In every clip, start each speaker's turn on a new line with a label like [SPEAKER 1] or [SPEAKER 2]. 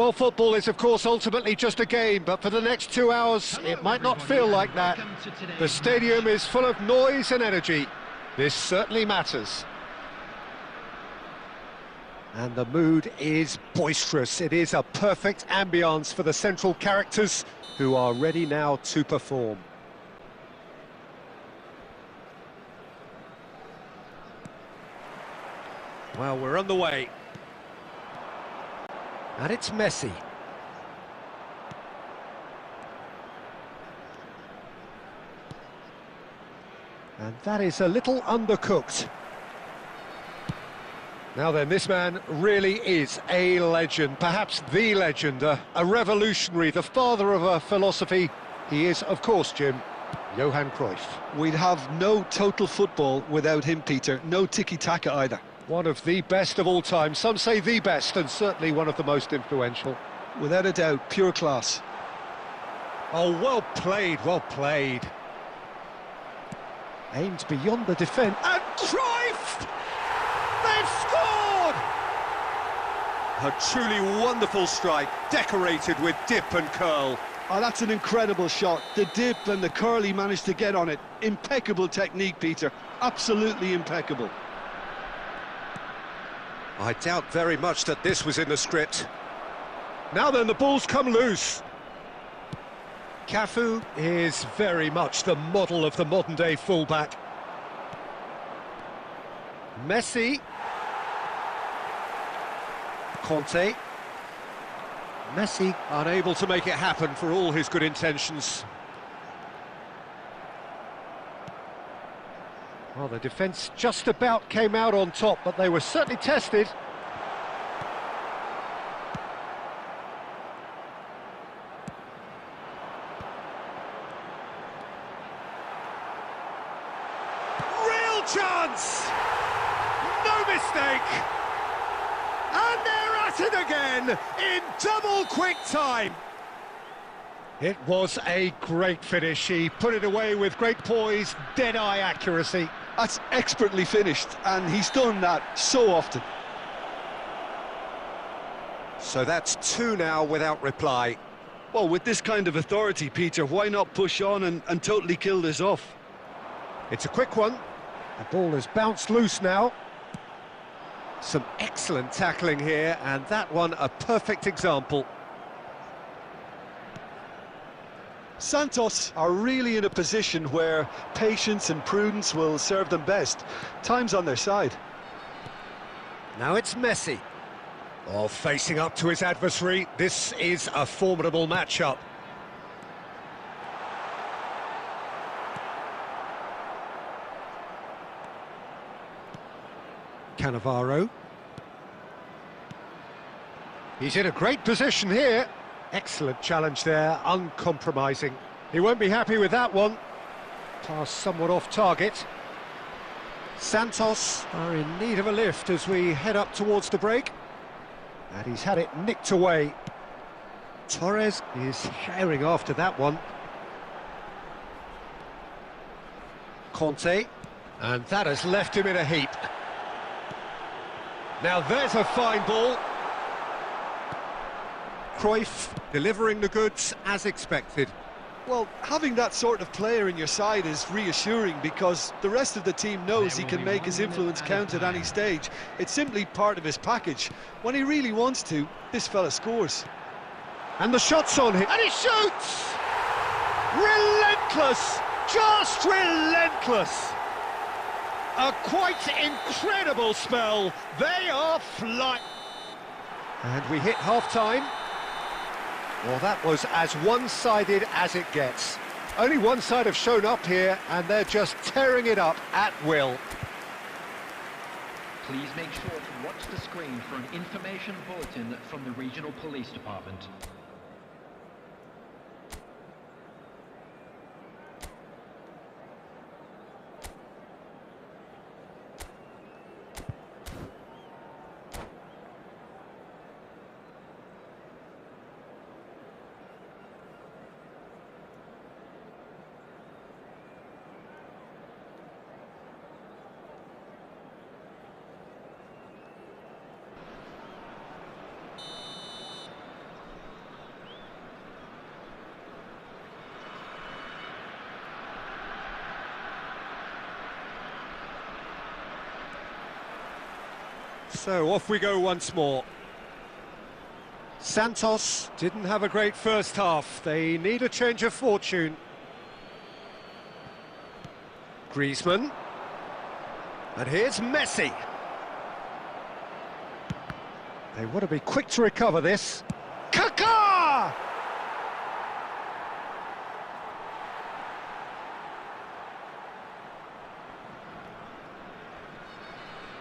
[SPEAKER 1] Well, football is, of course, ultimately just a game, but for the next 2 hours, it might not feel like that. The stadium is full of noise and energy. This certainly matters. And the mood is boisterous. It is a perfect ambience for the central characters who are ready now to perform. Well, we're on the way. And it's Messi. And that is a little undercooked. Now then, this man really is a legend, perhaps the legend, a revolutionary, the father of a philosophy. He is, of course, Jim, Johan Cruyff.
[SPEAKER 2] We'd have no total football without him, Peter. No tiki-taka either.
[SPEAKER 1] One of the best of all time. Some say the best, and certainly one of the most influential.
[SPEAKER 2] Without a doubt, pure class.
[SPEAKER 1] Oh, well played, well played. Aimed beyond the defence, and Cruyff! They've scored! A truly wonderful strike, decorated with dip and curl.
[SPEAKER 2] Oh, that's an incredible shot. The dip and the curl he managed to get on it. Impeccable technique, Peter. Absolutely impeccable.
[SPEAKER 1] I doubt very much that this was in the script. Now then, the ball's come loose. Cafu is very much the model of the modern-day fullback. Messi. Conte. Messi unable to make it happen for all his good intentions. Well, the defence just about came out on top, but they were certainly tested. Real chance! No mistake! And they're at it again in double quick time. It was a great finish. He put it away with great poise, dead-eye accuracy.
[SPEAKER 2] That's expertly finished, and he's done that so often.
[SPEAKER 1] So that's 2 now without reply.
[SPEAKER 2] Well, with this kind of authority, Peter, why not push on and totally kill this off?
[SPEAKER 1] It's a quick one. The ball has bounced loose now. Some excellent tackling here, and that one a perfect example.
[SPEAKER 2] Santos are really in a position where patience and prudence will serve them best. Time's on their side.
[SPEAKER 1] Now it's Messi. Oh, facing up to his adversary. This is a formidable matchup. Cannavaro. He's in a great position here. Excellent challenge there, uncompromising. He won't be happy with that one. Pass somewhat off target. Santos are in need of a lift as we head up towards the break. And he's had it nicked away. Torres is herring after that one. Conte. And that has left him in a heap. Now there's a fine ball. Cruyff delivering the goods as expected.
[SPEAKER 2] Well, having that sort of player in your side is reassuring because the rest of the team knows he can make his influence count at any stage. It's simply part of his package. When he really wants to, this fella scores.
[SPEAKER 1] And the shot's on him. And he shoots! Relentless! Just relentless! A quite incredible spell. They are flying. And we hit half-time. Well, that was as one-sided as it gets. Only one side have shown up here, and they're just tearing it up at will.
[SPEAKER 3] Please make sure to watch the screen for an information bulletin from the regional police department.
[SPEAKER 1] So off we go once more. Santos didn't have a great first half. They need a change of fortune. Griezmann. And here's Messi. They want to be quick to recover this. Kaká!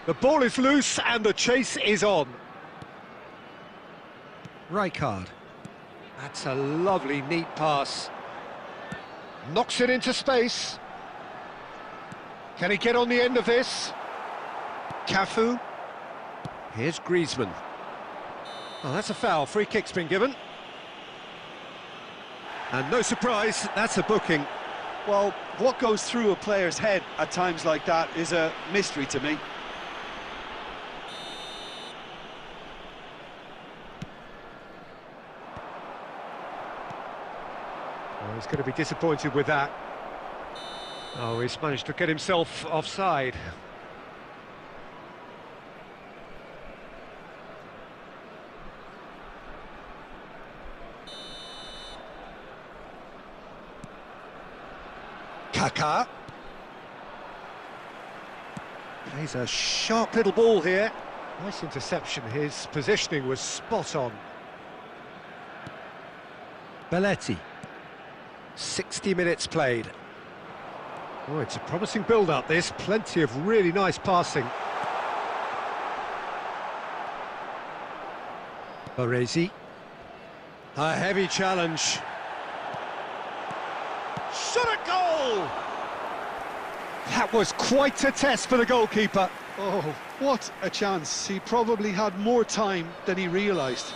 [SPEAKER 1] The ball is loose and the chase is on. Rijkaard. That's a lovely, neat pass. Knocks it into space. Can he get on the end of this? Cafu. Here's Griezmann. Oh, that's a foul. Free kick's been given. And no surprise, that's a booking.
[SPEAKER 2] Well, what goes through a player's head at times like that is a mystery to me.
[SPEAKER 1] Oh, he's going to be disappointed with that. Oh, he's managed to get himself offside. Kaká. Plays a sharp little ball here. Nice interception, his positioning was spot on. Belletti. 60 minutes played. Oh, it's a promising build-up, this. Plenty of really nice passing. Baresi. A heavy challenge. Shot at goal! That was quite a test for the goalkeeper.
[SPEAKER 2] Oh, what a chance. He probably had more time than he realised.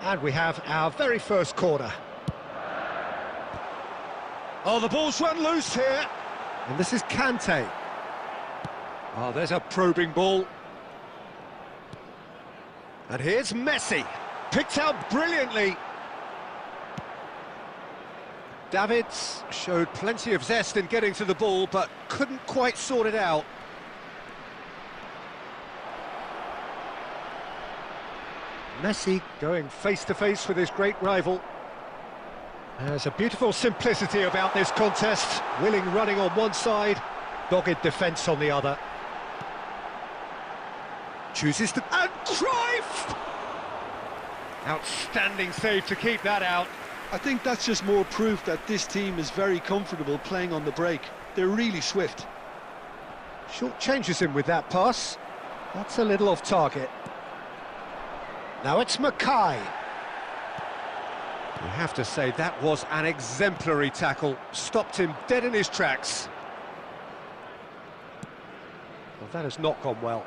[SPEAKER 1] And we have our very first corner. Oh, the ball's run loose here. And this is Kante. Oh, there's a probing ball. And here's Messi. Picked out brilliantly. Davids showed plenty of zest in getting to the ball, but couldn't quite sort it out. Messi going face-to-face with his great rival. There's a beautiful simplicity about this contest. Willing running on one side, dogged defence on the other. Chooses to... And Cruyff! Outstanding save to keep that out.
[SPEAKER 2] I think that's just more proof that this team is very comfortable playing on the break. They're really swift.
[SPEAKER 1] Short changes him with that pass. That's a little off target. Now it's Mackay. You have to say that was an exemplary tackle. Stopped him dead in his tracks. Well, that has not gone well.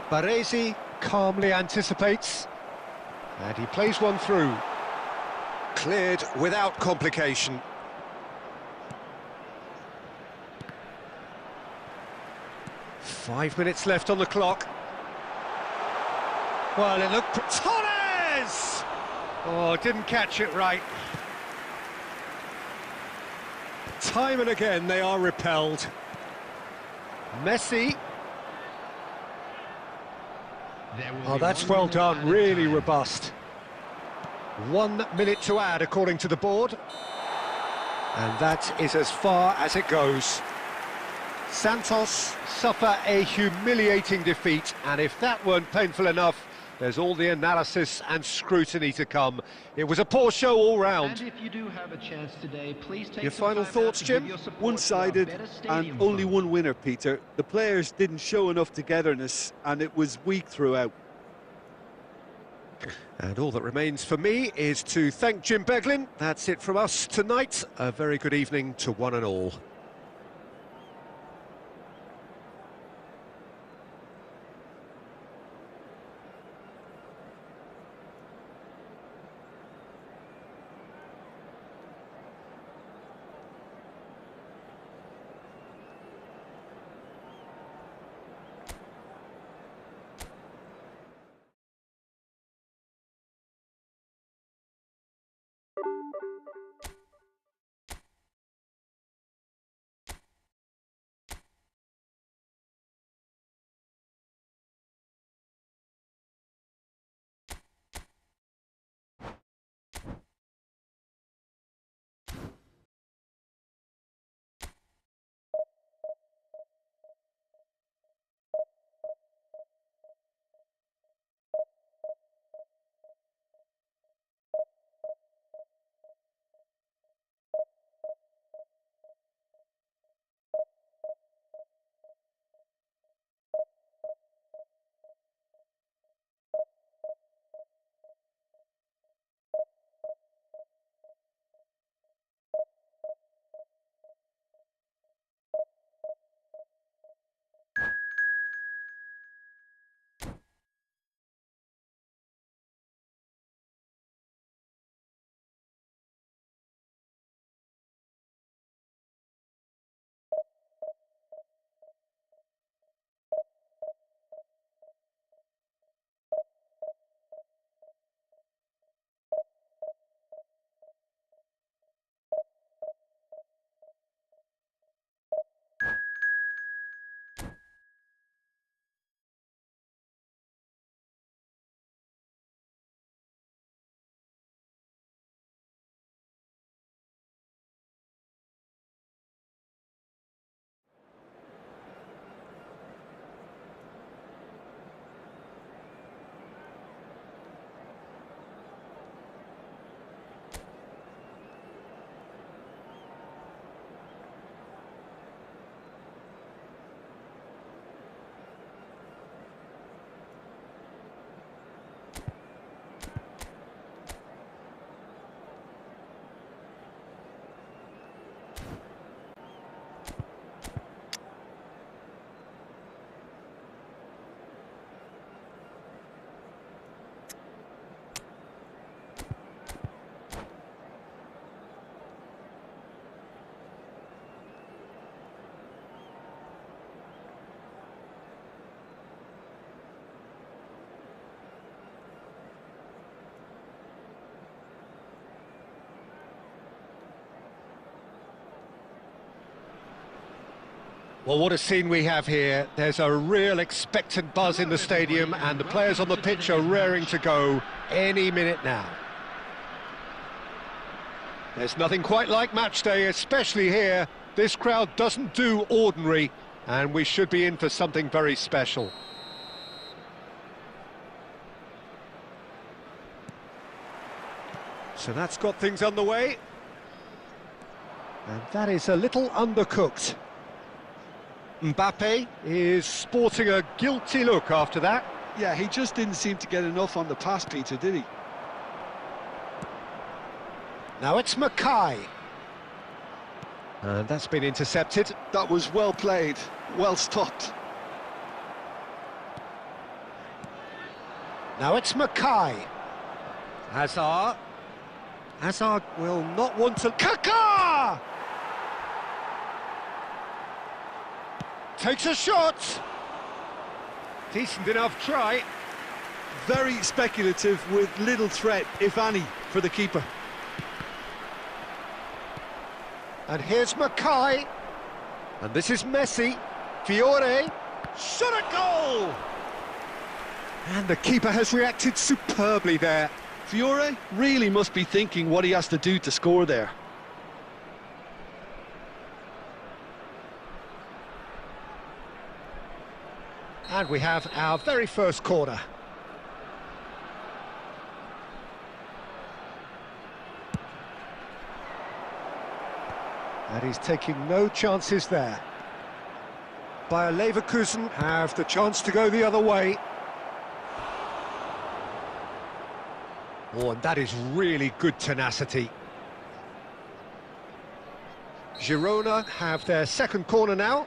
[SPEAKER 1] Baresi calmly anticipates. And he plays one through. Cleared without complication. Five minutes left on the clock. Well, it looked... Torres! Oh, didn't catch it right. Time and again they are repelled. Messi. Oh, that's well done, really robust. 1 minute to add according to the board. And that is as far as it goes. Santos suffer a humiliating defeat, and if that weren't painful enough, there's all the analysis and scrutiny to come. It was a poor show all round.
[SPEAKER 3] And if you do have a chance today, please take
[SPEAKER 1] Your
[SPEAKER 3] some
[SPEAKER 1] final
[SPEAKER 3] time out
[SPEAKER 1] thoughts,
[SPEAKER 3] to
[SPEAKER 1] Jim?
[SPEAKER 3] give your support to
[SPEAKER 2] One-sided
[SPEAKER 3] our better
[SPEAKER 2] and
[SPEAKER 3] stadium
[SPEAKER 2] only
[SPEAKER 3] fund.
[SPEAKER 2] one winner, Peter. The players didn't show enough togetherness and it was weak throughout.
[SPEAKER 1] And all that remains for me is to thank Jim Beglin. That's it from us tonight. A very good evening to one and all. Well, what a scene we have here. There's a real expectant buzz in the stadium, and the players on the pitch are raring to go any minute now. There's nothing quite like match day, especially here. This crowd doesn't do ordinary, and we should be in for something very special. So that's got things underway. And that is a little undercooked. Mbappe is sporting a guilty look after that.
[SPEAKER 2] Yeah, he just didn't seem to get enough on the pass, Peter, did he?
[SPEAKER 1] Now it's Mackay. And that's been intercepted.
[SPEAKER 2] That was well played, well stopped.
[SPEAKER 1] Now it's Mackay. Hazard. Hazard will not want to... Kaká! Takes a shot. Decent enough try.
[SPEAKER 2] Very speculative with little threat, if any, for the keeper.
[SPEAKER 1] And here's Mackay. And this is Messi. Fiore. Shot at goal! And the keeper has reacted superbly there.
[SPEAKER 2] Fiore really must be thinking what he has to do to score there.
[SPEAKER 1] And we have our very first corner. And he's taking no chances there. Bayer Leverkusen have the chance to go the other way. Oh, and that is really good tenacity. Girona have their second corner now.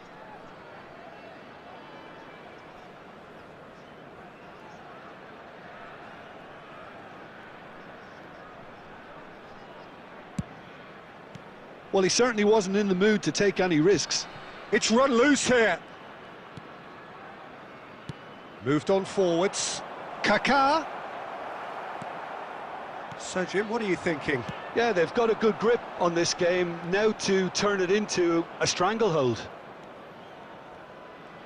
[SPEAKER 2] Well, he certainly wasn't in the mood to take any risks.
[SPEAKER 1] It's run loose here. Moved on forwards. Kaká. So, Jim, what are you thinking?
[SPEAKER 2] Yeah, they've got a good grip on this game, now to turn it into a stranglehold.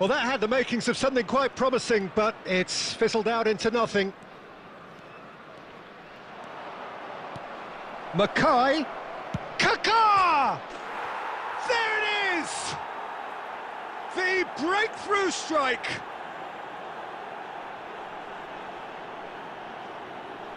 [SPEAKER 1] Well, that had the makings of something quite promising, but it's fizzled out into nothing. Mackay. Kaká! There it is! The breakthrough strike!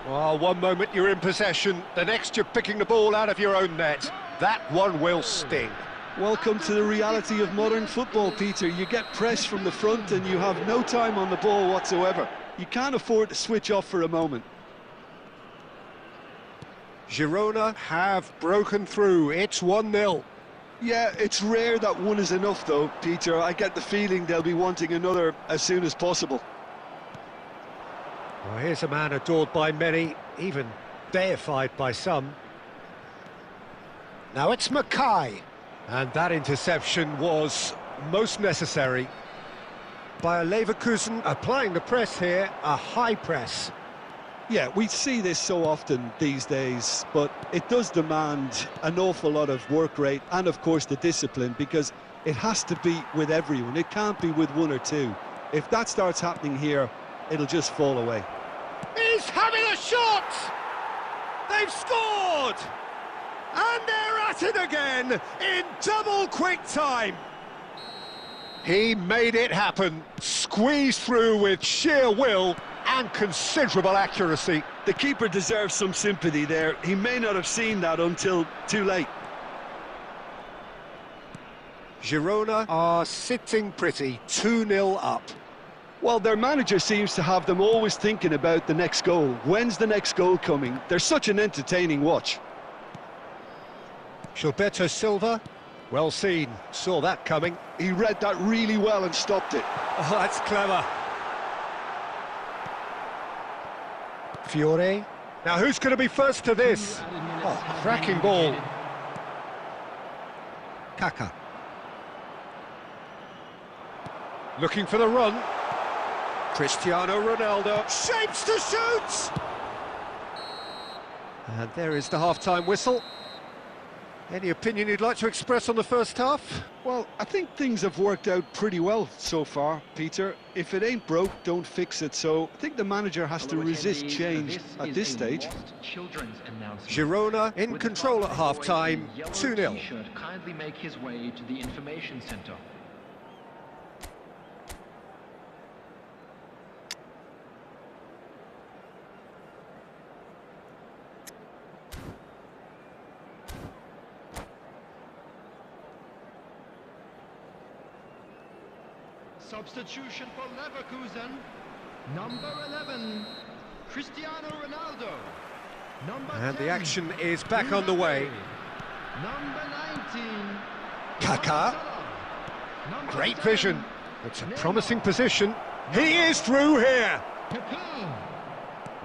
[SPEAKER 1] Well, one moment you're in possession, the next you're picking the ball out of your own net. That one will sting.
[SPEAKER 2] Welcome to the reality of modern football, Peter. You get pressed from the front and you have no time on the ball whatsoever. You can't afford to switch off for a moment.
[SPEAKER 1] Girona have broken through. It's 1-0.
[SPEAKER 2] Yeah, it's rare that one is enough, though, Peter. I get the feeling they'll be wanting another as soon as possible.
[SPEAKER 1] Well, here's a man adored by many, even deified by some. Now it's Mackay. And that interception was most necessary. Bayer Leverkusen applying the press here, a high press.
[SPEAKER 2] Yeah, we see this so often these days, but it does demand an awful lot of work rate and, of course, the discipline, because it has to be with everyone. It can't be with one or two. If that starts happening here, it'll just fall away.
[SPEAKER 1] He's having a shot! They've scored! And they're at it again in double quick time. He made it happen, squeezed through with sheer will and considerable accuracy.
[SPEAKER 2] The keeper deserves some sympathy there. He may not have seen that until too late.
[SPEAKER 1] Girona are sitting pretty, 2-0 up.
[SPEAKER 2] Well, their manager seems to have them always thinking about the next goal. When's the next goal coming? They're such an entertaining watch.
[SPEAKER 1] Gilberto Silva, well seen, saw that coming.
[SPEAKER 2] He read that really well and stopped it.
[SPEAKER 1] Oh, that's clever. Fiore. Now who's going to be first to this? Oh, cracking ball. Kaká. Looking for the run. Cristiano Ronaldo shapes to shoot! And there is the half-time whistle. Any opinion you'd like to express on the first half?
[SPEAKER 2] Well, I think things have worked out pretty well so far, Peter. If it ain't broke, don't fix it. So I think the manager has to resist change at this stage.
[SPEAKER 1] Girona in control at half-time, 2-0.
[SPEAKER 3] Kindly make his way to the information center.
[SPEAKER 4] Substitution for Leverkusen, number 11, Cristiano Ronaldo. Number
[SPEAKER 1] And
[SPEAKER 4] 10,
[SPEAKER 1] the action is back underway.
[SPEAKER 4] number 19,
[SPEAKER 1] Kaká,
[SPEAKER 4] Number
[SPEAKER 1] great
[SPEAKER 4] 7,
[SPEAKER 1] vision. It's a promising position. He is through here.
[SPEAKER 4] Kaká.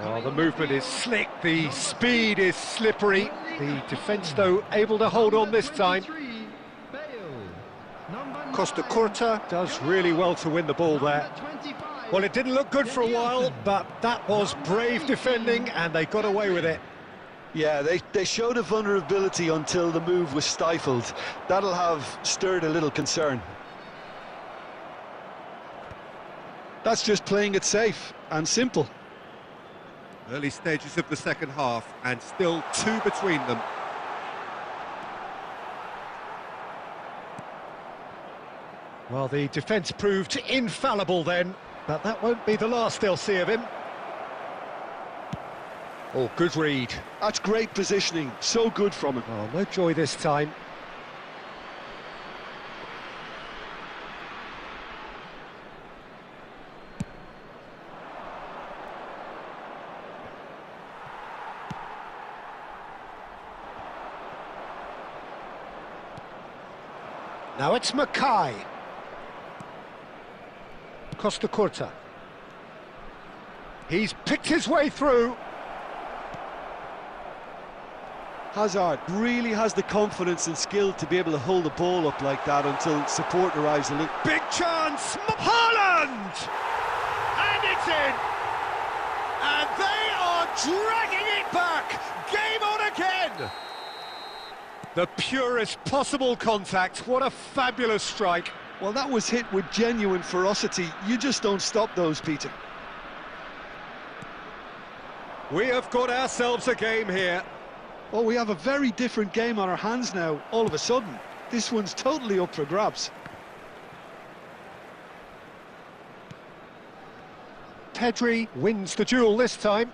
[SPEAKER 1] Oh, the movement is slick, the speed is slippery. The defence, though, able to hold on this time.
[SPEAKER 4] 23, Bale. Number
[SPEAKER 1] Costa
[SPEAKER 4] 9,
[SPEAKER 1] Curta does really well to win the ball there.
[SPEAKER 4] number 25,
[SPEAKER 1] Well, it didn't look good for a while, but that was brave defending and they got away with it.
[SPEAKER 2] Yeah, they showed a vulnerability until the move was stifled. That'll have stirred a little concern. That's just playing it safe and simple.
[SPEAKER 1] Early stages of the second half and still 2 between them. Well, the defence proved infallible then, but that won't be the last they'll see of him. Oh, good read.
[SPEAKER 2] That's great positioning, so good from him.
[SPEAKER 1] Oh, no joy this time. Now it's Mackay. Costa Curta. He's picked his way through.
[SPEAKER 2] Hazard really has the confidence and skill to be able to hold the ball up like that until support arrives a little.
[SPEAKER 1] Big chance, Haaland! And it's in! And they are dragging it back! Game on again! The purest possible contact, what a fabulous strike.
[SPEAKER 2] Well, that was hit with genuine ferocity. You just don't stop those, Peter.
[SPEAKER 1] We have got ourselves a game here.
[SPEAKER 2] Oh, we have a very different game on our hands now, all of a sudden. This one's totally up for grabs.
[SPEAKER 1] Pedri wins the duel this time.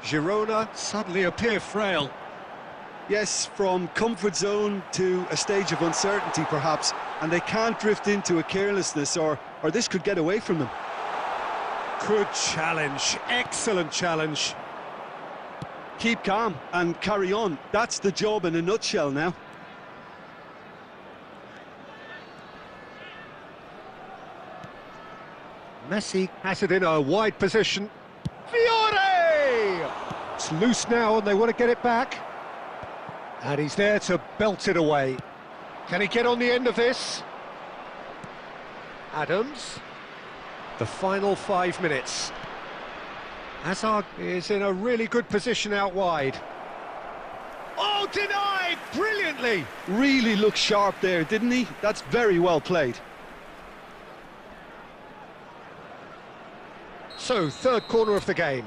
[SPEAKER 1] Girona suddenly appear frail.
[SPEAKER 2] Yes, from comfort zone to a stage of uncertainty, perhaps, and they can't drift into a carelessness, or this could get away from them.
[SPEAKER 1] Good challenge, excellent challenge.
[SPEAKER 2] Keep calm and carry on. That's the job in a nutshell now.
[SPEAKER 1] Messi has it in a wide position. Fiore! It's loose now and they want to get it back. And he's there to belt it away. Can he get on the end of this? Adams. The final 5 minutes. Hazard is in a really good position out wide. Oh, denied! Brilliantly!
[SPEAKER 2] Really looked sharp there, didn't he? That's very well played.
[SPEAKER 1] So, third corner of the game.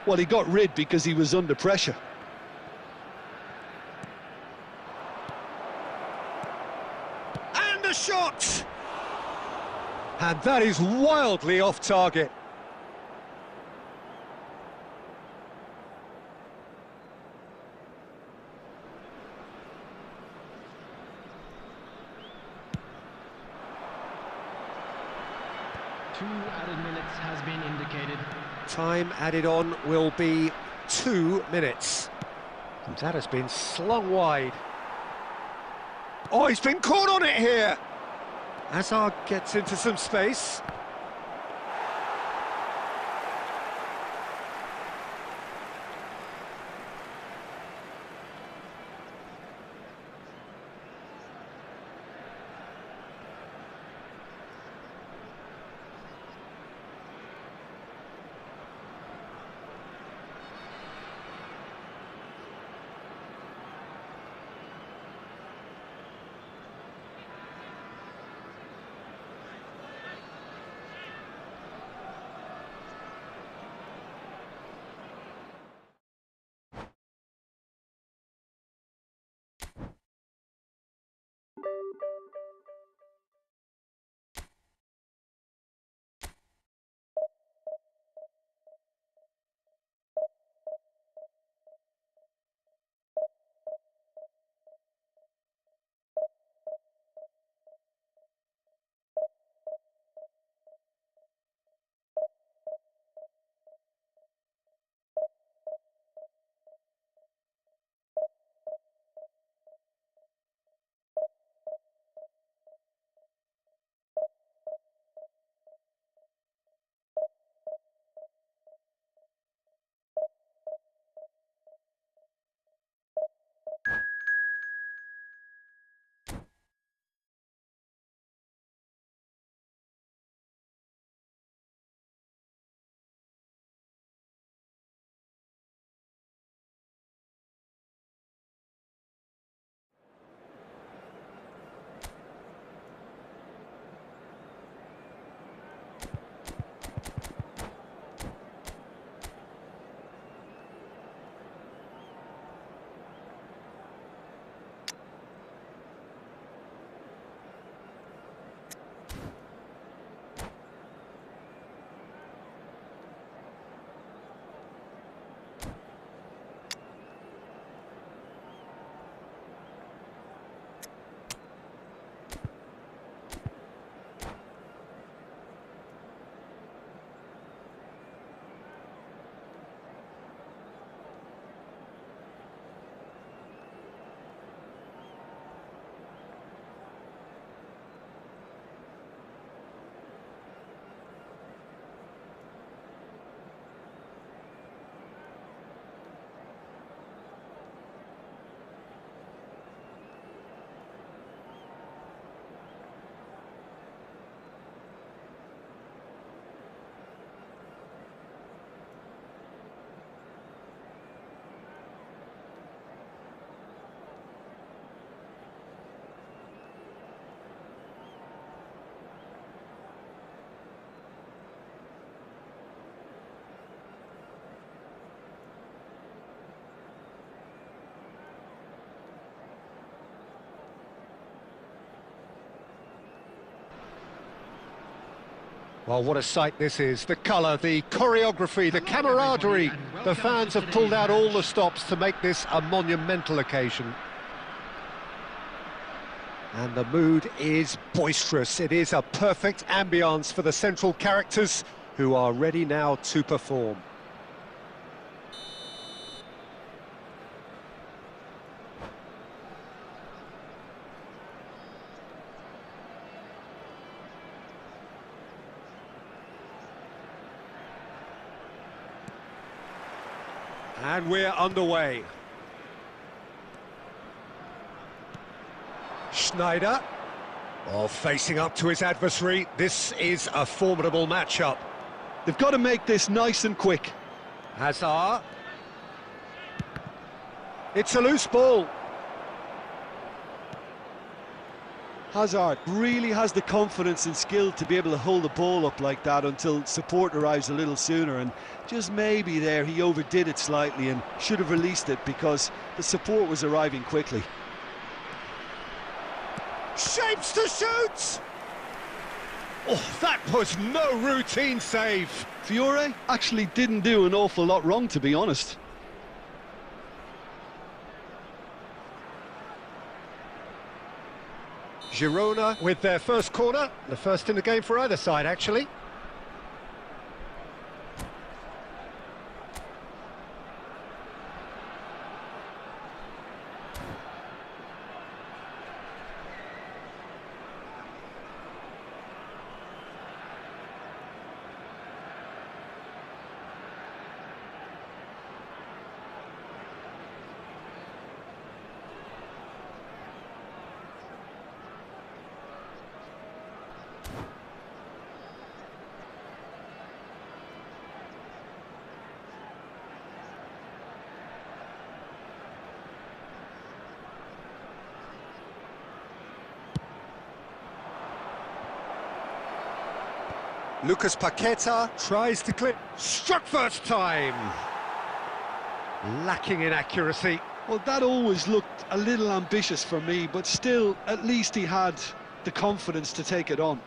[SPEAKER 2] Well, he got rid because he was under pressure.
[SPEAKER 1] And a shot! And that is wildly off target.
[SPEAKER 3] Two added minutes has been indicated.
[SPEAKER 1] Time added on will be 2 minutes. And that has been slung wide. Oh, he's been caught on it here! Hazard gets into some space. Well, what a sight this is. The colour, the choreography, the camaraderie. The fans have pulled out all the stops to make this a monumental occasion. And the mood is boisterous. It is a perfect ambience for the central characters who are ready now to perform. And we're underway. Schneider, facing up to his adversary. This is a formidable matchup.
[SPEAKER 2] They've got to make this nice and quick.
[SPEAKER 1] Hazard. It's a loose ball.
[SPEAKER 2] Hazard really has the confidence and skill to be able to hold the ball up like that until support arrives a little sooner, and just maybe there he overdid it slightly and should have released it because the support was arriving quickly.
[SPEAKER 1] Shapes to shoot! Oh, that was no routine save.
[SPEAKER 2] Fiore actually didn't do an awful lot wrong, to be honest.
[SPEAKER 1] Girona with their first corner, the first in the game for either side, actually. Lucas Paqueta tries to clip, struck first time. Lacking in accuracy.
[SPEAKER 2] Well, that always looked a little ambitious for me, but still, at least he had the confidence to take it on.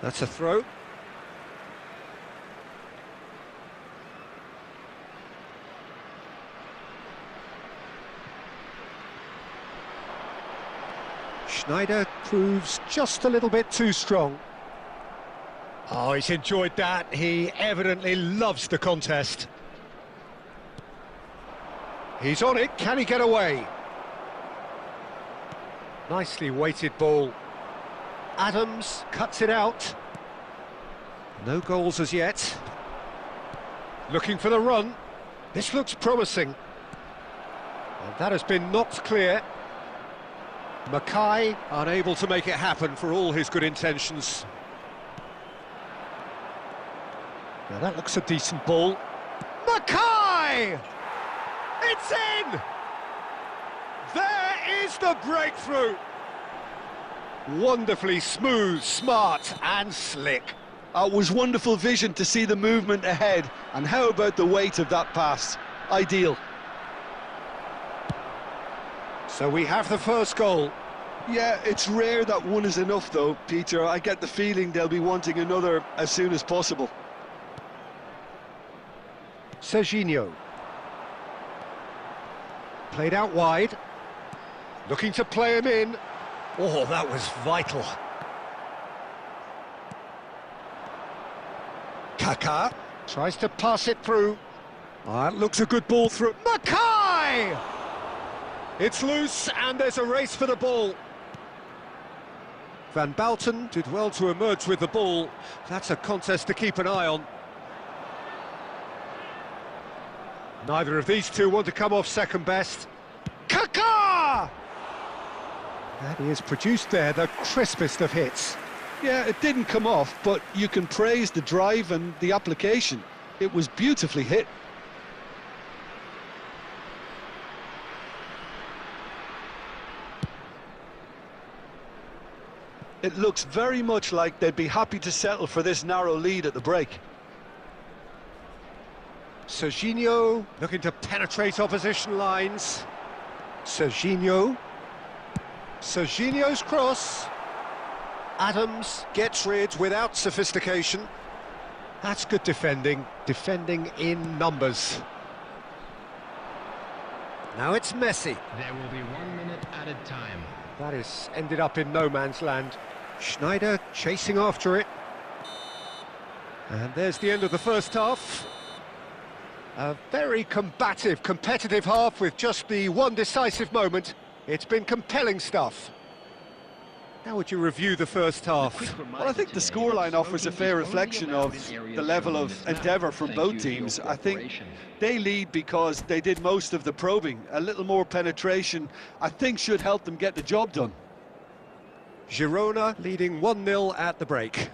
[SPEAKER 1] That's a throw. Schneider proves just a little bit too strong. Oh, he's enjoyed that. He evidently loves the contest. He's on it. Can he get away? Nicely weighted ball. Adams cuts it out. No goals as yet. Looking for the run. This looks promising. And that has been knocked clear. Mackay unable to make it happen for all his good intentions. Now that looks a decent ball. Mackay! It's in! There is the breakthrough! Wonderfully smooth, smart and slick.
[SPEAKER 2] It was wonderful vision to see the movement ahead, and how about the weight of that pass? Ideal.
[SPEAKER 1] So we have the first goal.
[SPEAKER 2] Yeah, it's rare that one is enough though, Peter. I get the feeling they'll be wanting another as soon as possible.
[SPEAKER 1] Serginho. Played out wide. Looking to play him in. Oh, that was vital. Kaká tries to pass it through. That looks a good ball through. Mackay! It's loose and there's a race for the ball. Van Bouten did well to emerge with the ball. That's a contest to keep an eye on. Neither of these two want to come off second best. Kaká! And he has produced there the crispest of hits.
[SPEAKER 2] Yeah, it didn't come off, but you can praise the drive and the application. It was beautifully hit. It looks very much like they'd be happy to settle for this narrow lead at the break.
[SPEAKER 1] Serginho looking to penetrate opposition lines. Serginho's cross. Adams gets rid without sophistication. That's good defending in numbers. Now it's Messi.
[SPEAKER 4] There will be 1 minute added time.
[SPEAKER 1] That is ended up in no man's land. Schneider chasing after it. And there's the end of the first half. A very combative, competitive half with just the one decisive moment. It's been compelling stuff. How would you review the first half?
[SPEAKER 2] Well, I think the scoreline offers a fair reflection of the level of endeavour from both teams. I think they lead because they did most of the probing. A little more penetration, I think, should help them get the job done.
[SPEAKER 1] Girona leading 1-0 at the break.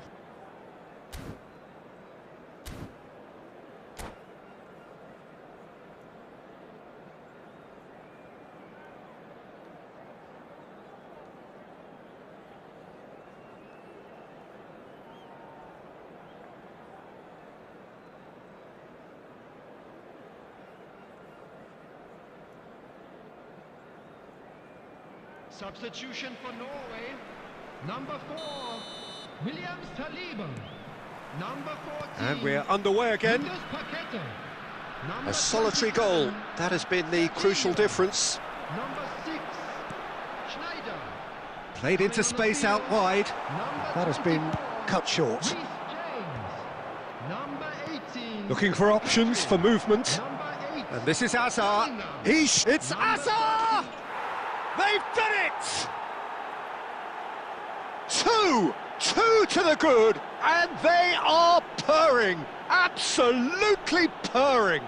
[SPEAKER 4] Substitution for Norway. Number 4, Williams Taliban. Number 14.
[SPEAKER 1] And we're underway again.
[SPEAKER 4] Lucas Paqueta. Number
[SPEAKER 1] A solitary goal.
[SPEAKER 4] 27,
[SPEAKER 1] That has been the crucial difference.
[SPEAKER 4] Number 6, Schneider.
[SPEAKER 1] Played into space out wide.
[SPEAKER 4] Number
[SPEAKER 1] That has been
[SPEAKER 4] 24,
[SPEAKER 1] cut short.
[SPEAKER 4] Reece James. Number 18.
[SPEAKER 1] Looking for options for movement.
[SPEAKER 4] Number 8.
[SPEAKER 1] And this is Azar. It's Azar! They've done it! Two to the good, and they are purring, absolutely purring.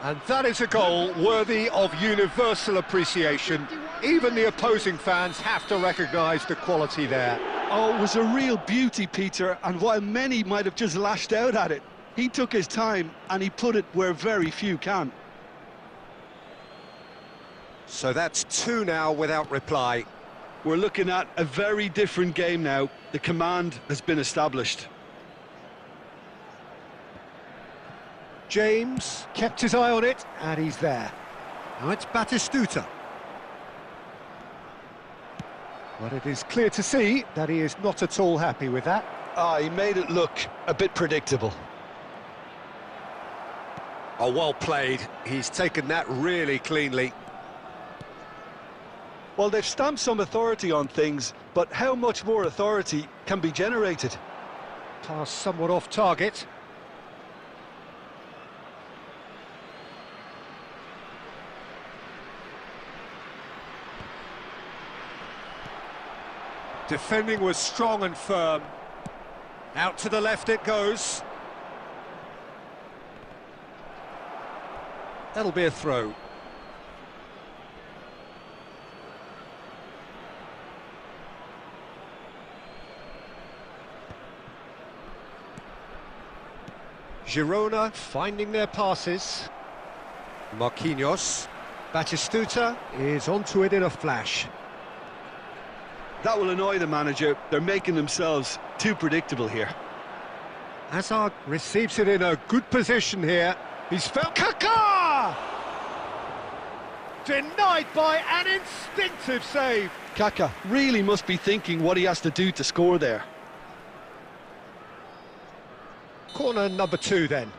[SPEAKER 1] And that is a goal worthy of universal appreciation. Even the opposing fans have to recognise the quality there.
[SPEAKER 2] Oh, it was a real beauty, Peter, and while many might have just lashed out at it, he took his time and he put it where very few can.
[SPEAKER 1] So that's 2 now without reply.
[SPEAKER 2] We're looking at a very different game now. The command has been established.
[SPEAKER 1] James kept his eye on it, and he's there. Now it's Batistuta. But it is clear to see that he is not at all happy with that.
[SPEAKER 2] He made it look a bit predictable.
[SPEAKER 1] Oh, well played. He's taken that really cleanly.
[SPEAKER 2] Well, they've stamped some authority on things, but how much more authority can be generated?
[SPEAKER 1] Pass somewhat off target. Defending was strong and firm. Out to the left it goes. That'll be a throw. Girona finding their passes. Marquinhos. Batistuta is onto it in a flash.
[SPEAKER 2] That will annoy the manager. They're making themselves too predictable here.
[SPEAKER 1] Hazard receives it in a good position here. He's felt Kaká! Denied by an instinctive save.
[SPEAKER 2] Kaká really must be thinking what he has to do to score there.
[SPEAKER 1] Corner number 2 then.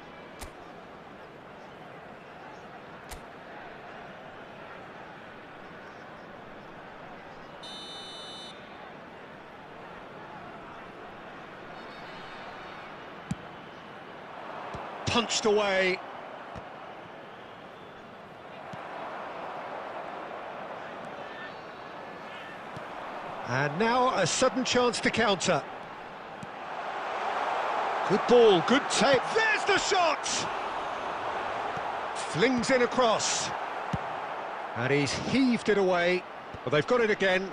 [SPEAKER 1] Punched away. And now a sudden chance to counter. Good ball, good take. There's the shot! Flings in across. And he's heaved it away. But they've got it again.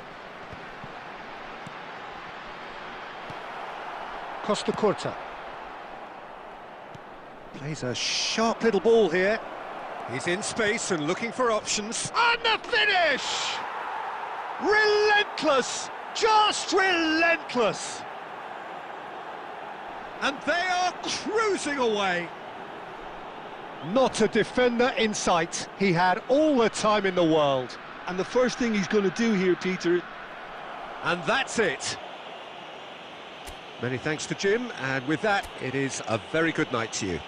[SPEAKER 1] Costa Curta. Plays a sharp little ball here. He's in space and looking for options. And the finish! Relentless! Just relentless! And they are cruising away. Not a defender in sight. He had all the time in the world.
[SPEAKER 2] And the first thing he's going to do here, Peter...
[SPEAKER 1] And that's it. Many thanks to Jim, and with that, it is a very good night to you.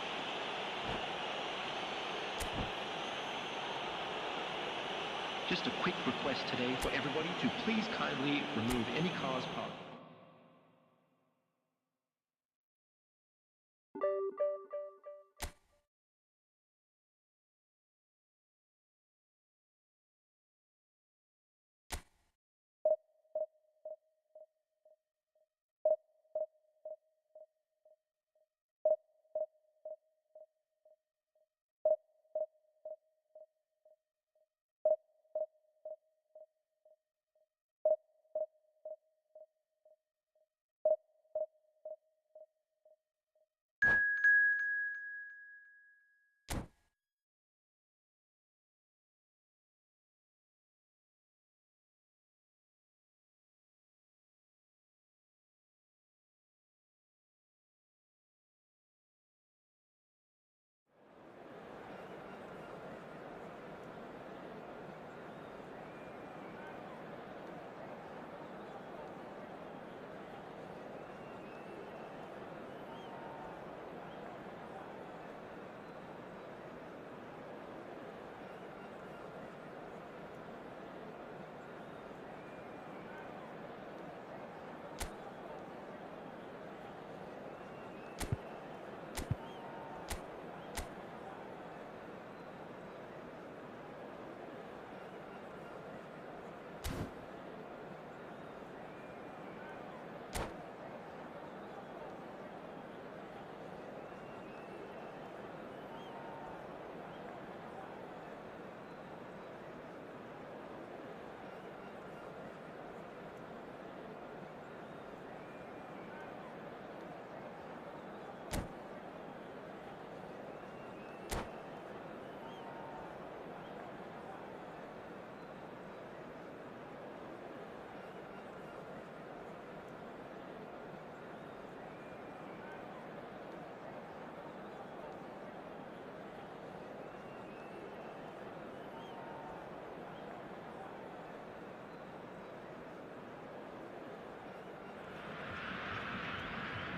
[SPEAKER 3] Just a quick request today for everybody to please kindly remove any cars parked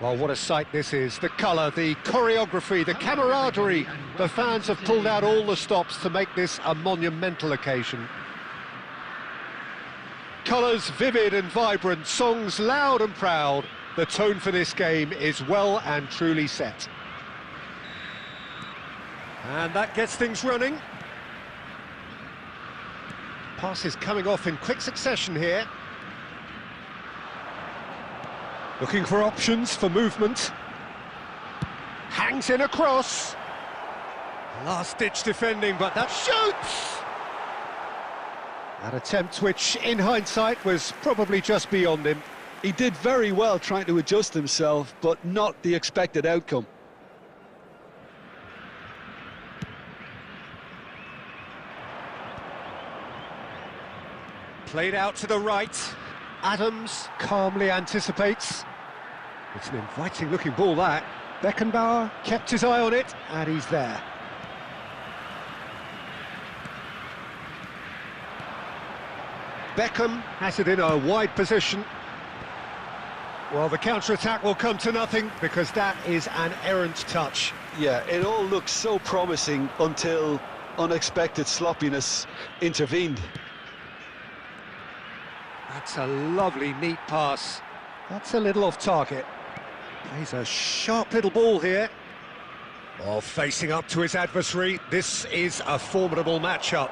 [SPEAKER 1] Well, what a sight this is. The colour, the choreography, the camaraderie. The fans have pulled out all the stops to make this a monumental occasion. Colours vivid and vibrant, songs loud and proud. The tone for this game is well and truly set. And that gets things running. Passes coming off in quick succession here. Looking for options for movement. Hangs in a cross. Last-ditch defending, but that shoots! That attempt, which in hindsight was probably just beyond him.
[SPEAKER 2] He did very well trying to adjust himself, but not the expected outcome.
[SPEAKER 1] Played out to the right. Adams calmly anticipates. It's an inviting-looking ball, that. Beckenbauer kept his eye on it, and he's there. Beckham has it in a wide position. Well, the counter-attack will come to nothing, because that is an errant touch.
[SPEAKER 2] Yeah, it all looked so promising until unexpected sloppiness intervened.
[SPEAKER 1] That's a lovely, neat pass. That's a little off target. Plays a sharp little ball here. Oh, facing up to his adversary. This is a formidable matchup.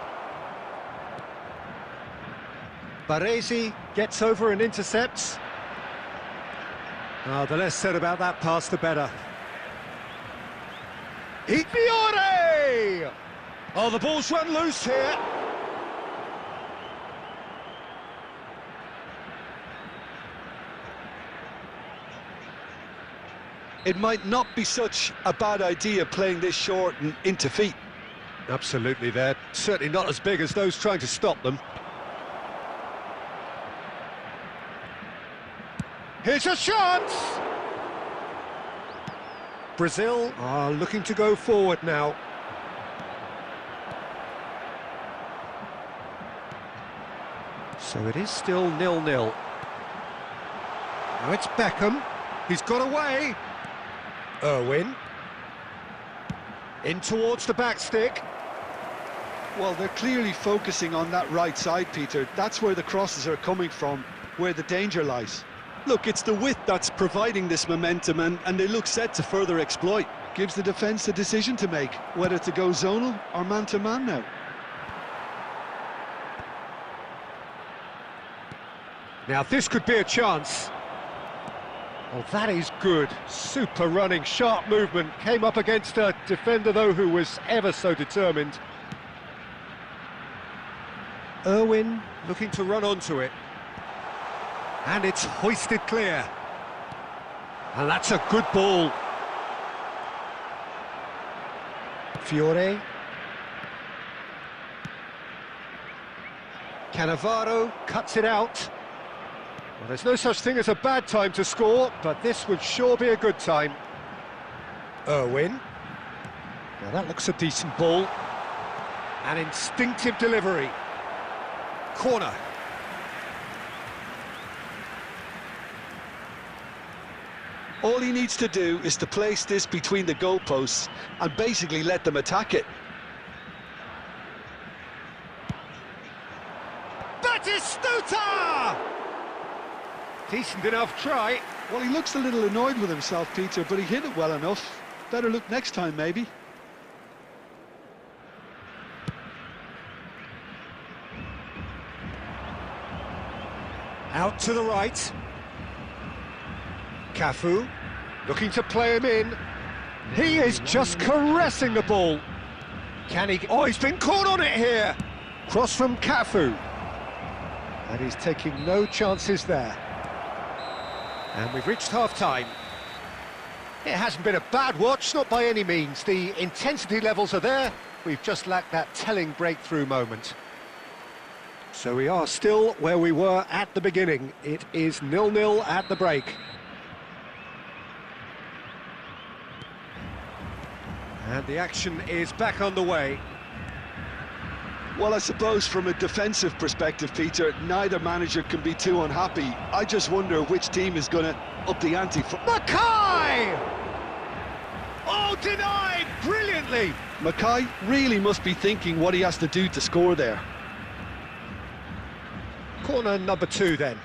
[SPEAKER 1] Baresi gets over and intercepts. The less said about that pass, the better. Fiore! Oh, the ball's run loose here.
[SPEAKER 2] It might not be such a bad idea playing this short and into feet.
[SPEAKER 1] Absolutely, they're certainly not as big as those trying to stop them. Here's a chance! Brazil are looking to go forward now. So it is still 0-0. Now it's Beckham. He's got away. Irwin. In towards the back stick.
[SPEAKER 2] Well, they're clearly focusing on that right side, Peter. That's where the crosses are coming from, where the danger lies. Look, it's the width that's providing this momentum, and they look set to further exploit. Gives the defence the decision to make, whether to go zonal or man-to-man now.
[SPEAKER 1] Now this could be a chance. Oh, that is good. Super running, sharp movement. Came up against a defender, though, who was ever so determined. Irwin looking to run onto it. And it's hoisted clear. And that's a good ball. Fiore. Cannavaro cuts it out. Well, there's no such thing as a bad time to score, but this would sure be a good time. Irwin. Now that looks a decent ball. An instinctive delivery. Corner.
[SPEAKER 2] All he needs to do is to place this between the goalposts and basically let them attack it.
[SPEAKER 1] Batistuta! Decent enough try.
[SPEAKER 2] Well, he looks a little annoyed with himself, Peter, but he hit it well enough. Better look next time, maybe.
[SPEAKER 1] Out to the right. Cafu, looking to play him in. He is just caressing the ball. Can he... Oh, he's been caught on it here. Cross from Cafu. And he's taking no chances there. And we've reached half-time. It hasn't been a bad watch, not by any means. The intensity levels are there. We've just lacked that telling breakthrough moment. So we are still where we were at the beginning. It is 0-0 at the break. And the action is back underway.
[SPEAKER 2] Well, I suppose from a defensive perspective, Peter, neither manager can be too unhappy. I just wonder which team is going to up the ante for...
[SPEAKER 1] Mackay! Oh, denied brilliantly!
[SPEAKER 2] Mackay really must be thinking what he has to do to score there.
[SPEAKER 1] Corner number 2 then.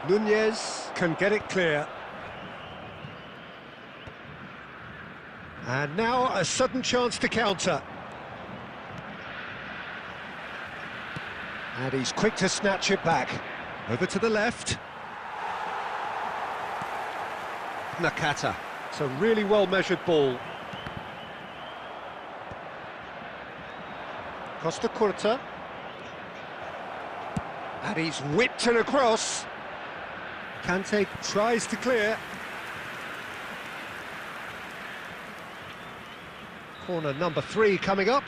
[SPEAKER 1] Nunez can get it clear. And now a sudden chance to counter. And he's quick to snatch it back. Over to the left. Nakata. It's a really well-measured ball. Costa Curta. And he's whipped it across. Kante tries to clear. Corner number 3 coming up.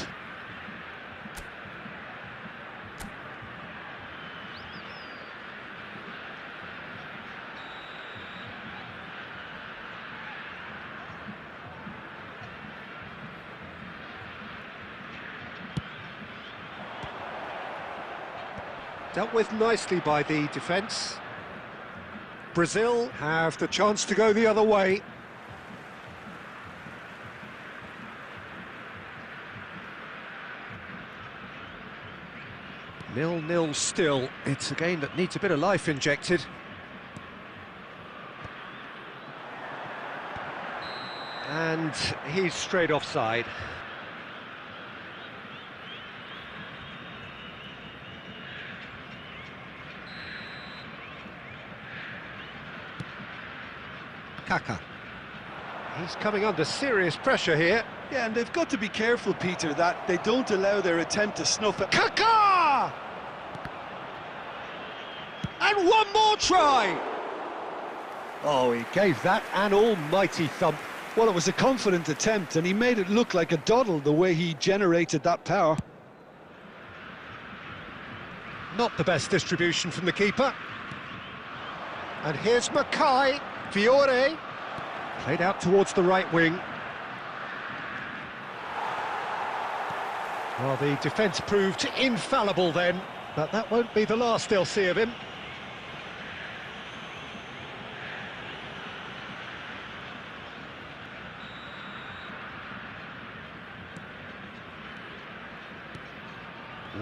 [SPEAKER 1] Dealt with nicely by the defence. Brazil have the chance to go the other way. Nil-nil still. It's a game that needs a bit of life injected. And he's straight offside. Kaka. He's coming under serious pressure here.
[SPEAKER 2] Yeah, and they've got to be careful, Peter, that they don't allow their attempt to snuff it.
[SPEAKER 1] Kaka! And one more try! Oh, he gave that an almighty thump.
[SPEAKER 2] Well, it was a confident attempt, and he made it look like a doddle the way he generated that power.
[SPEAKER 1] Not the best distribution from the keeper. And here's Mackay. Fiore. Played out towards the right wing. Well, the defence proved infallible then, but that won't be the last they'll see of him.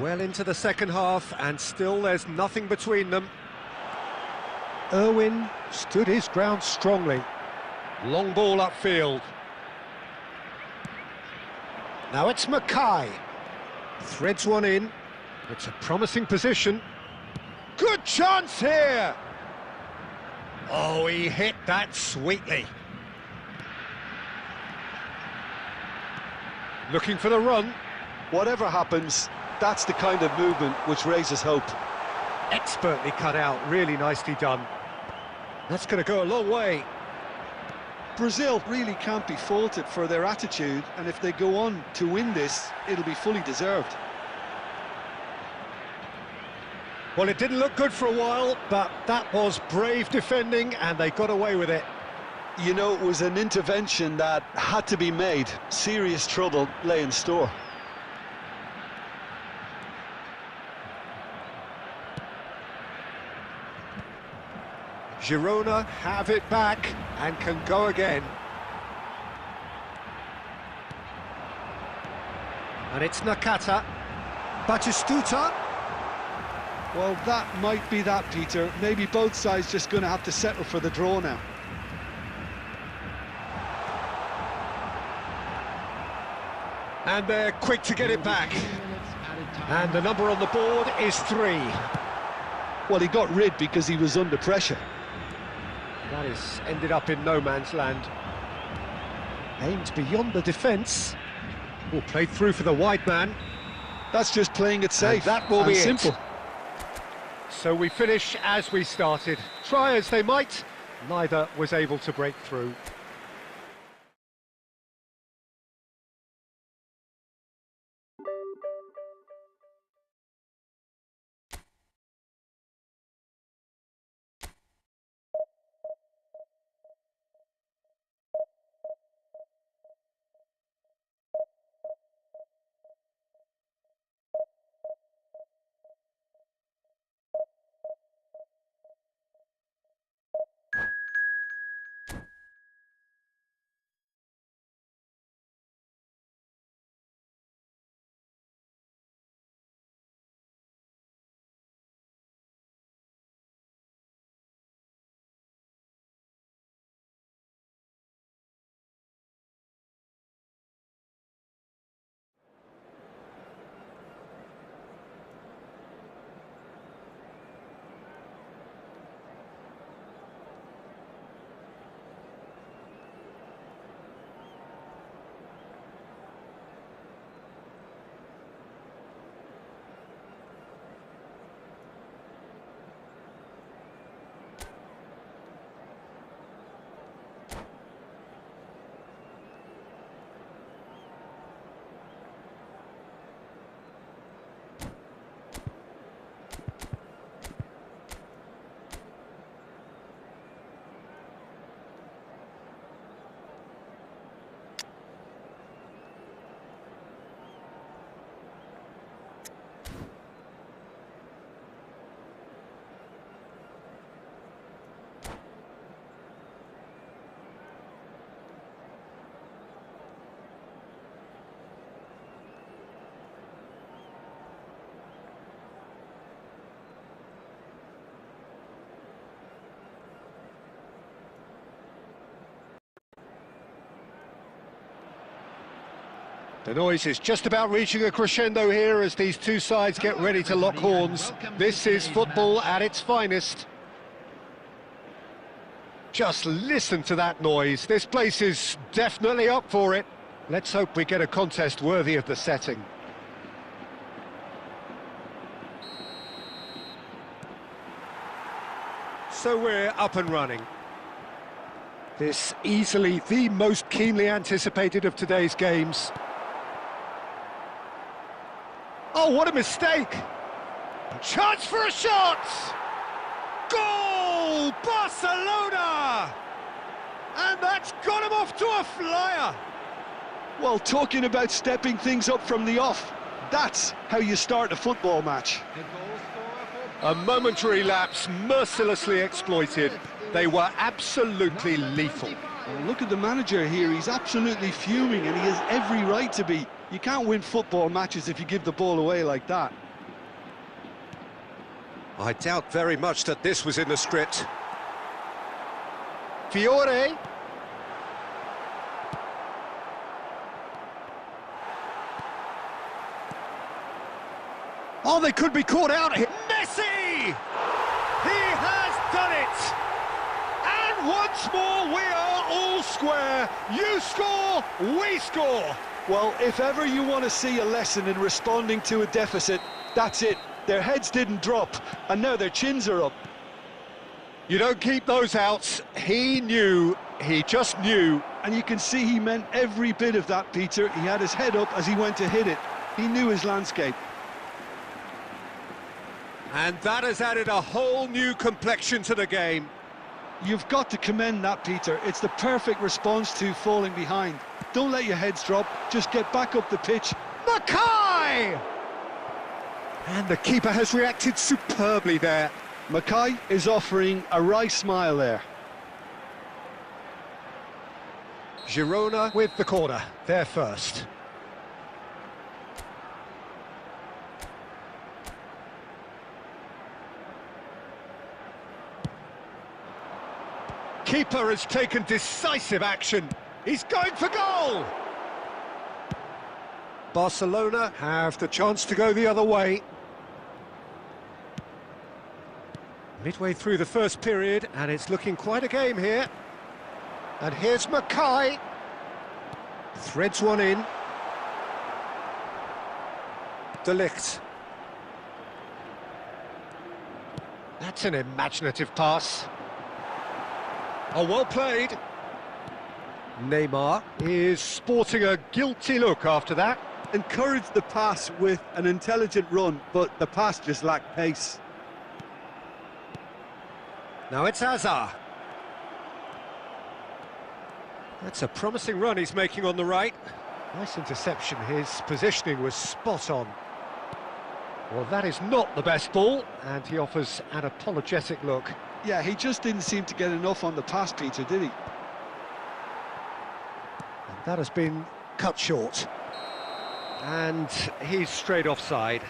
[SPEAKER 1] Well into the second half, and still there's nothing between them. Irwin stood his ground strongly. Long ball upfield. Now it's Mackay. Threads one in. It's a promising position. Good chance here! Oh, he hit that sweetly. Looking for the run.
[SPEAKER 2] Whatever happens, that's the kind of movement which raises hope.
[SPEAKER 1] Expertly cut out, really nicely done. That's going to go a long way.
[SPEAKER 2] Brazil really can't be faulted for their attitude, and if they go on to win this, it'll be fully deserved.
[SPEAKER 1] Well, it didn't look good for a while, but that was brave defending, and they got away with it.
[SPEAKER 2] You know, it was an intervention that had to be made. Serious trouble lay in store.
[SPEAKER 1] Girona have it back and can go again. And it's Nakata. Batistuta.
[SPEAKER 2] Well, that might be that, Peter. Maybe both sides just going to have to settle for the draw now.
[SPEAKER 1] And they're quick to get it back. And the number on the board is 3.
[SPEAKER 2] Well, he got rid because he was under pressure.
[SPEAKER 1] That has ended up in no man's land. Aimed beyond the defence. Oh, played through for the wide man.
[SPEAKER 2] That's just playing it safe.
[SPEAKER 1] And that will be
[SPEAKER 2] simple.
[SPEAKER 1] So we finish as we started. Try as they might, neither was able to break through. The noise is just about reaching a crescendo here as these two sides get ready to lock horns. This is football at its finest. Just listen to that noise. This place is definitely up for it. Let's hope we get a contest worthy of the setting. So we're up and running. This easily the most keenly anticipated of today's games. Oh, what a mistake! Chance for a shot! Goal! Barcelona! And that's got him off to a flyer!
[SPEAKER 2] Well, talking about stepping things up from the off, that's how you start a football match.
[SPEAKER 1] A momentary lapse mercilessly exploited. They were absolutely lethal.
[SPEAKER 2] Well, look at the manager here, he's absolutely fuming and he has every right to be. You can't win football matches if you give the ball away like that.
[SPEAKER 1] I doubt very much that this was in the script. Fiore. Oh, they could be caught out here. Messi! He has done it! And once more, we are all square. You score, we score.
[SPEAKER 2] Well, if ever you want to see a lesson in responding to a deficit, that's it. Their heads didn't drop, and now their chins are up.
[SPEAKER 1] You don't keep those outs. He knew, he just knew.
[SPEAKER 2] And you can see he meant every bit of that, Peter. He had his head up as he went to hit it. He knew his landscape.
[SPEAKER 1] And that has added a whole new complexion to the game.
[SPEAKER 2] You've got to commend that, Peter. It's the perfect response to falling behind. Don't let your heads drop, just get back up the pitch.
[SPEAKER 1] Mackay! And the keeper has reacted superbly there.
[SPEAKER 2] Mackay is offering a wry smile there.
[SPEAKER 1] Girona with the corner, they're first. Keeper has taken decisive action. He's going for goal! Barcelona have the chance to go the other way. Midway through the first period, and it's looking quite a game here. And here's Mackay. Threads one in. De Ligt. That's an imaginative pass. Oh, well played. Neymar is sporting a guilty look after that.
[SPEAKER 2] Encouraged the pass with an intelligent run, but the pass just lacked pace.
[SPEAKER 1] Now it's Hazard. That's a promising run he's making on the right. Nice interception, his positioning was spot on. Well, that is not the best ball, and he offers an apologetic look.
[SPEAKER 2] Yeah, he just didn't seem to get enough on the pass, Peter, did he?
[SPEAKER 1] And that has been cut short. And he's straight offside.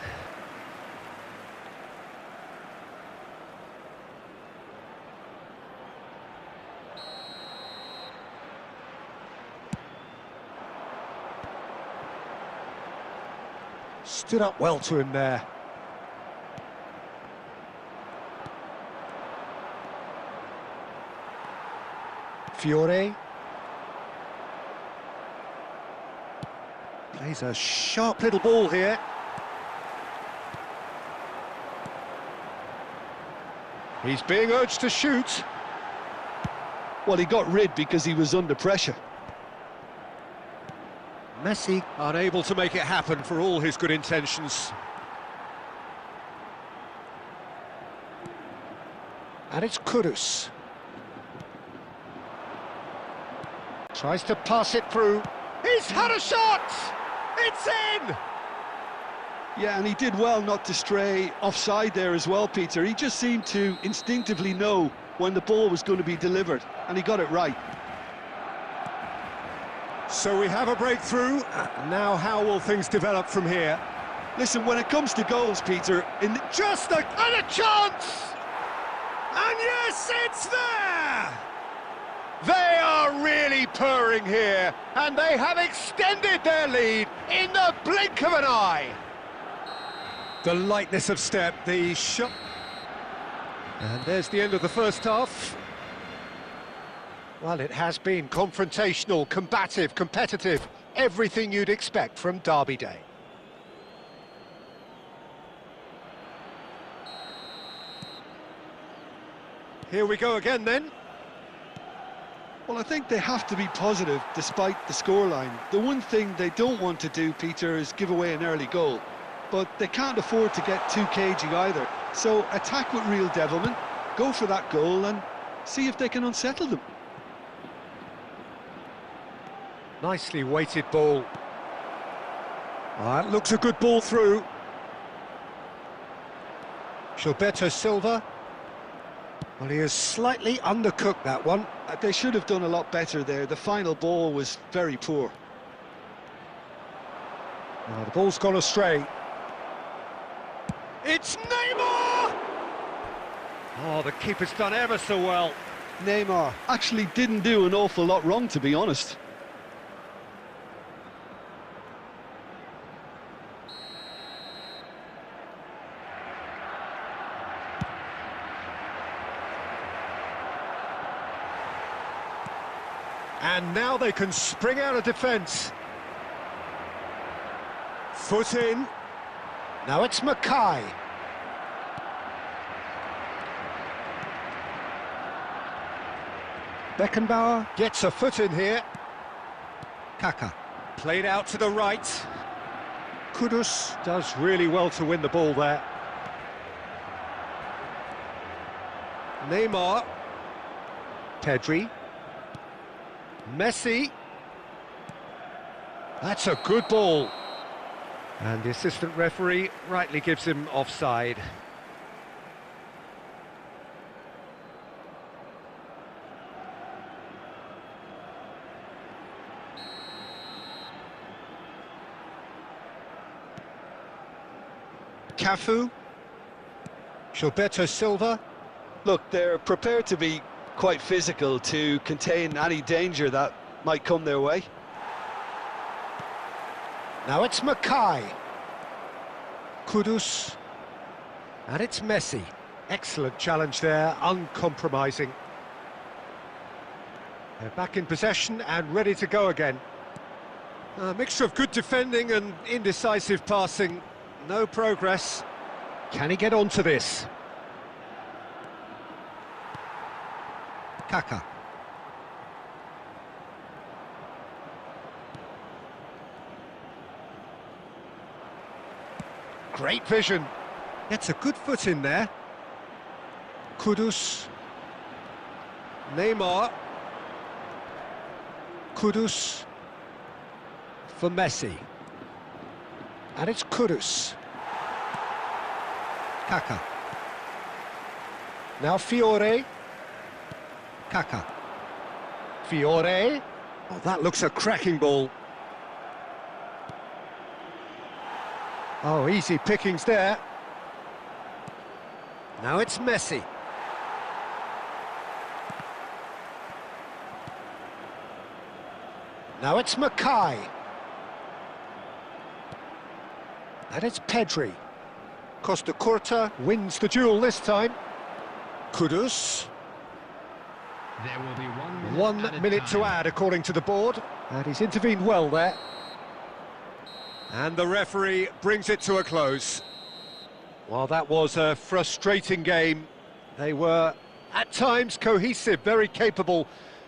[SPEAKER 1] Stood up well to him there. Fiore. Plays a sharp little ball here. He's being urged to shoot.
[SPEAKER 2] Well, he got rid because he was under pressure.
[SPEAKER 1] Messi unable to make it happen for all his good intentions. And it's Kudus. Tries to pass it through. He's had a shot! It's in!
[SPEAKER 2] Yeah, and he did well not to stray offside there as well, Peter. He just seemed to instinctively know when the ball was going to be delivered, and he got it right.
[SPEAKER 1] So we have a breakthrough. Now how will things develop from here?
[SPEAKER 2] Listen, when it comes to goals, Peter,
[SPEAKER 1] And a chance! And yes, it's there! They are really purring here, and they have extended their lead in the blink of an eye. The lightness of step, the shot. And there's the end of the first half. Well, it has been confrontational, combative, competitive, everything you'd expect from Derby Day. Here we go again then.
[SPEAKER 2] Well, I think they have to be positive despite the scoreline. The one thing they don't want to do, Peter, is give away an early goal. But they can't afford to get too cagey either. So attack with real devilment, go for that goal and see if they can unsettle them.
[SPEAKER 1] Nicely weighted ball. That looks a good ball through. Gilberto Silva. Well, he has slightly undercooked that one.
[SPEAKER 2] They should have done a lot better there. The final ball was very poor.
[SPEAKER 1] Now the ball's gone astray. It's Neymar! Oh, the keeper's done ever so well.
[SPEAKER 2] Neymar actually didn't do an awful lot wrong, to be honest.
[SPEAKER 1] And now they can spring out of defence. Foot in. Now it's Mackay. Beckenbauer gets a foot in here. Kaka. Played out to the right. Kudus does really well to win the ball there. Neymar. Pedri. Messi. That's a good ball. And the assistant referee rightly gives him offside. Cafu. Gilberto Silva.
[SPEAKER 2] Look, they're prepared to be quite physical to contain any danger that might come their way.
[SPEAKER 1] Now it's Mackay. Kudus. And it's Messi. Excellent challenge there, uncompromising. They're back in possession and ready to go again. A mixture of good defending and indecisive passing. No progress. Can he get onto this? Kaka. Great vision. Gets a good foot in there. Kudus. Neymar. Kudus. For Messi. And it's Kudus. Kaka. Now Fiore. Kaka. Fiore. Oh, that looks a cracking ball. Oh, easy pickings there. Now it's Messi. Now it's Mackay. And it's Pedri. Costa Curta wins the duel this time. Kudus.
[SPEAKER 4] There will be 1 minute,
[SPEAKER 1] 1 minute to add, according to the board. And he's intervened well there. And the referee brings it to a close. Well, that was a frustrating game. They were, at times, cohesive, very capable,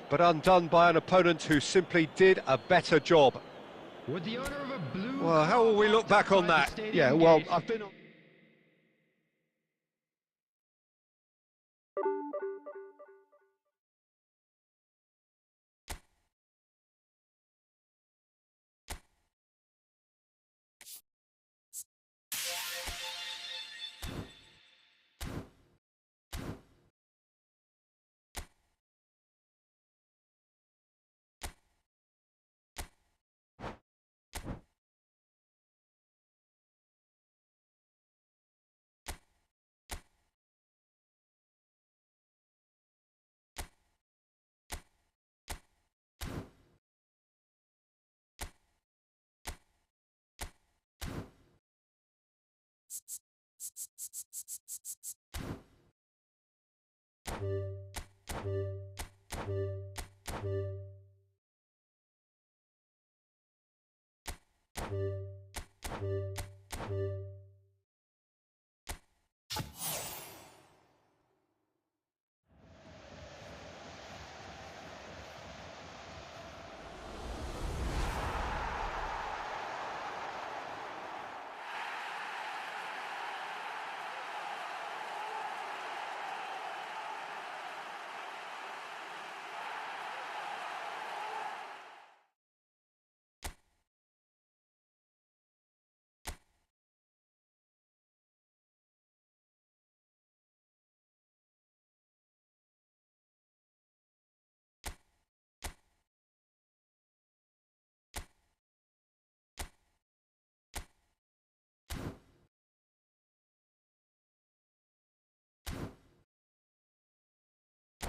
[SPEAKER 1] but undone by an opponent who simply did a better job.
[SPEAKER 4] With the owner of a blue
[SPEAKER 1] Well, how will we look back on that?
[SPEAKER 2] Yeah, well, I've been on...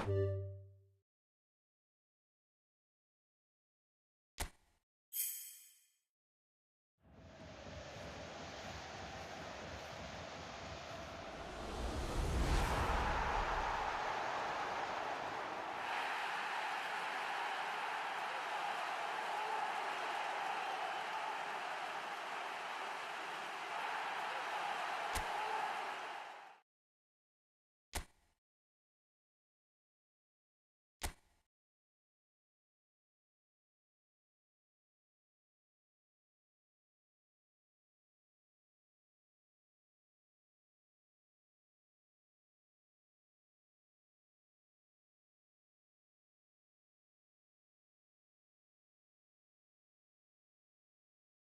[SPEAKER 5] You